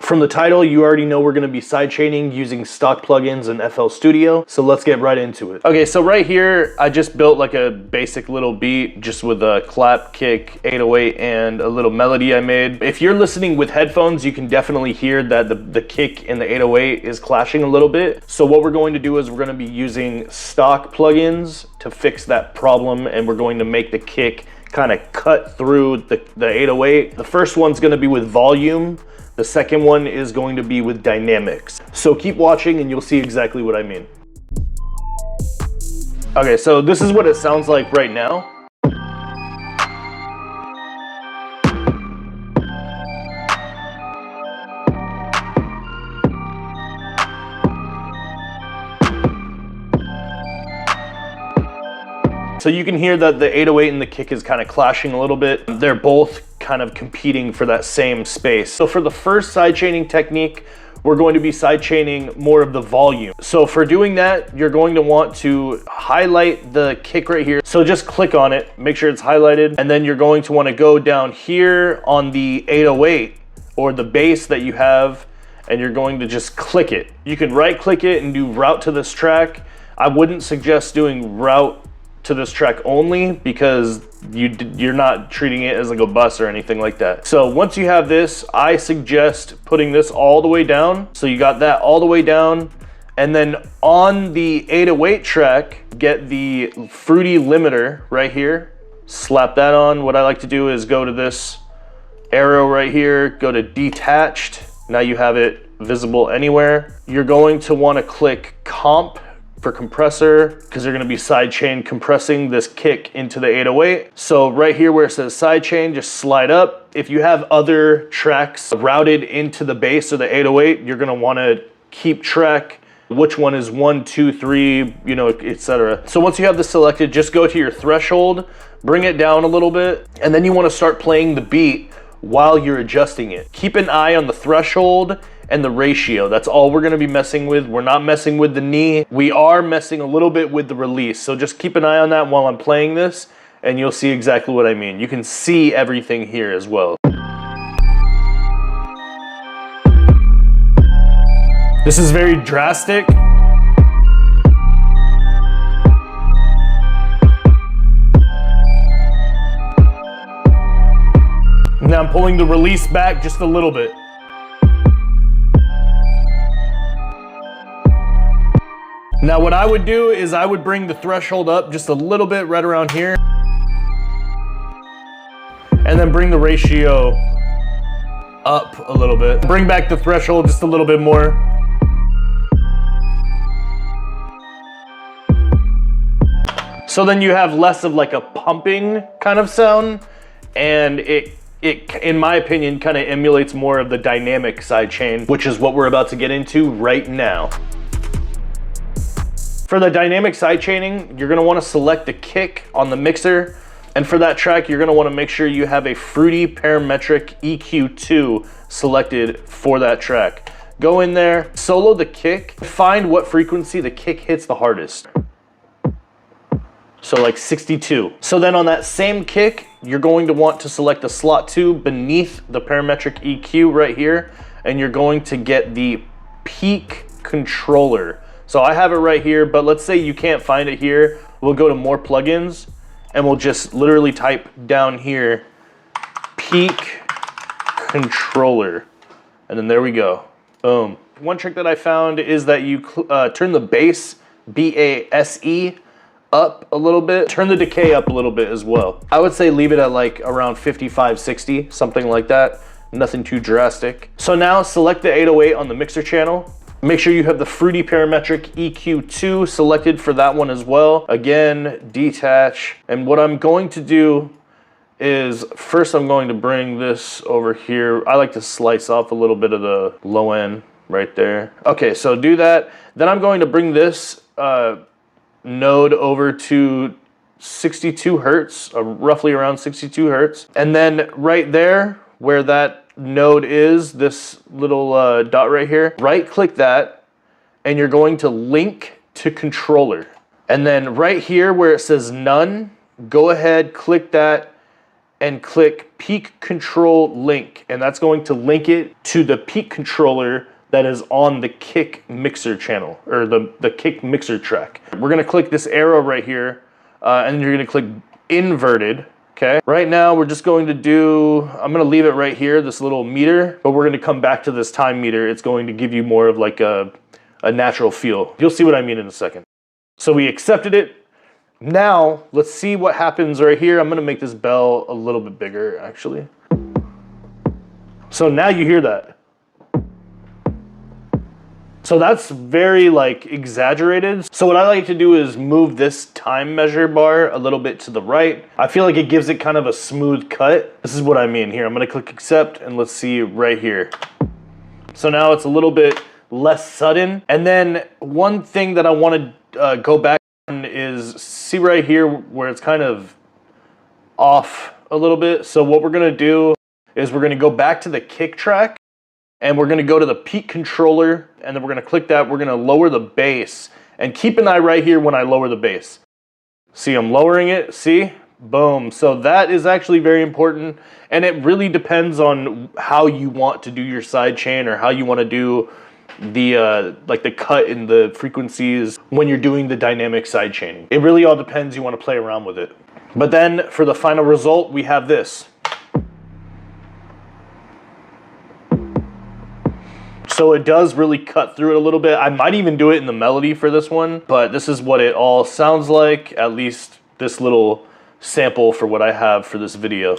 From the title, you already know we're gonna be sidechaining using stock plugins in FL Studio, so let's get right into it. Okay, so right here, I just built like a basic little beat just with a clap, kick, 808, and a little melody I made. If you're listening with headphones, you can definitely hear that the kick and the 808 is clashing a little bit. So what we're going to do is we're gonna be using stock plugins to fix that problem, and we're going to make the kick kind of cut through the 808. The first one's gonna be with volume. The second one is going to be with dynamics. So keep watching and you'll see exactly what I mean. Okay, so this is what it sounds like right now. So you can hear that the 808 and the kick is kind of clashing a little bit. They're both kind of competing for that same space. So for the first sidechaining technique, we're going to be sidechaining more of the volume. So for doing that, you're going to want to highlight the kick right here. So just click on it, make sure it's highlighted, and then you're going to want to go down here on the 808 or the bass that you have, and you're going to just click it. You can right click it and do route to this track. I wouldn't suggest doing route to this track only because you're not treating it as like a bus or anything like that. So once you have this, I suggest putting this all the way down. So you got that all the way down, and then on the 808 track, get the fruity limiter right here, slap that on. What I like to do is go to this arrow right here, go to detached. Now you have it visible anywhere. You're going to want to click comp for compressor, because you're going to be sidechain compressing this kick into the 808. So right here where it says sidechain, just slide up. If you have other tracks routed into the bass or the 808, you're going to want to keep track which one is 1, 2, 3, you know, etc. So once you have this selected, just go to your threshold, bring it down a little bit, and then you want to start playing the beat while you're adjusting it. Keep an eye on the threshold and the ratio. That's all we're gonna be messing with. We're not messing with the knee. We are messing a little bit with the release. So just keep an eye on that while I'm playing this, and you'll see exactly what I mean. You can see everything here as well. This is very drastic. Now I'm pulling the release back just a little bit. Now what I would do is I would bring the threshold up just a little bit right around here, and then bring the ratio up a little bit. Bring back the threshold just a little bit more. So then you have less of like a pumping kind of sound, and it in my opinion kind of emulates more of the dynamic sidechain, which is what we're about to get into right now. For the dynamic sidechaining, you're gonna wanna select the kick on the mixer, and for that track, you're gonna wanna make sure you have a fruity parametric EQ2 selected for that track. Go in there, solo the kick, find what frequency the kick hits the hardest. So like 62. So then on that same kick, you're going to want to select the slot 2 beneath the parametric EQ right here, and you're going to get the peak controller. So I have it right here, but let's say you can't find it here. We'll go to more plugins, and we'll just literally type down here, peak controller. And then there we go, boom. One trick that I found is that you turn the bass, B-A-S-E, up a little bit, turn the decay up a little bit as well. I would say leave it at like around 55, 60, something like that. Nothing too drastic. So now select the 808 on the mixer channel. Make sure you have the fruity parametric EQ2 selected for that one as well. Again, detach. And what I'm going to do is first I'm going to bring this over here. I like to slice off a little bit of the low end right there. Okay, so do that. Then I'm going to bring this node over to 62 hertz, roughly around 62 hertz. And then right there where that node is, this little dot right here, right click that, and you're going to link to controller. And then right here where it says none, go ahead, click that, and click peak control link, and that's going to link it to the peak controller that is on the kick mixer channel, or the kick mixer track. We're gonna click this arrow right here, and then you're gonna click inverted, okay? Right now we're just going to do, I'm gonna leave it right here, this little meter, but we're gonna come back to this time meter. It's going to give you more of like a natural feel. You'll see what I mean in a second. So we accepted it. Now let's see what happens right here. I'm gonna make this bell a little bit bigger actually. So now you hear that. So that's very like exaggerated. So what I like to do is move this time measure bar a little bit to the right. I feel like it gives it kind of a smooth cut. This is what I mean here. I'm gonna click accept and let's see right here. So now it's a little bit less sudden. And then one thing that I wanna go back on is see right here where it's kind of off a little bit. So what we're gonna do is we're gonna go back to the kick track, and we're gonna go to the peak controller, and then we're gonna click that. We're gonna lower the bass, and keep an eye right here when I lower the bass. See, I'm lowering it, see? Boom. So that is actually very important, and it really depends on how you want to do your sidechain, or how you wanna do the like the cut in the frequencies when you're doing the dynamic sidechaining. It really all depends. You wanna play around with it. But then for the final result, we have this. So it does really cut through it a little bit. I might even do it in the melody for this one, but this is what it all sounds like, at least this little sample for what I have for this video.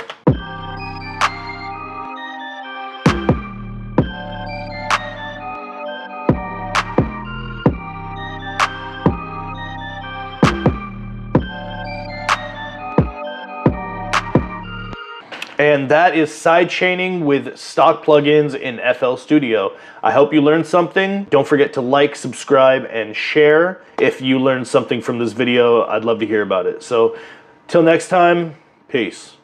And that is sidechaining with stock plugins in FL Studio. I hope you learned something. Don't forget to like, subscribe, and share. If you learned something from this video, I'd love to hear about it. So till next time, peace.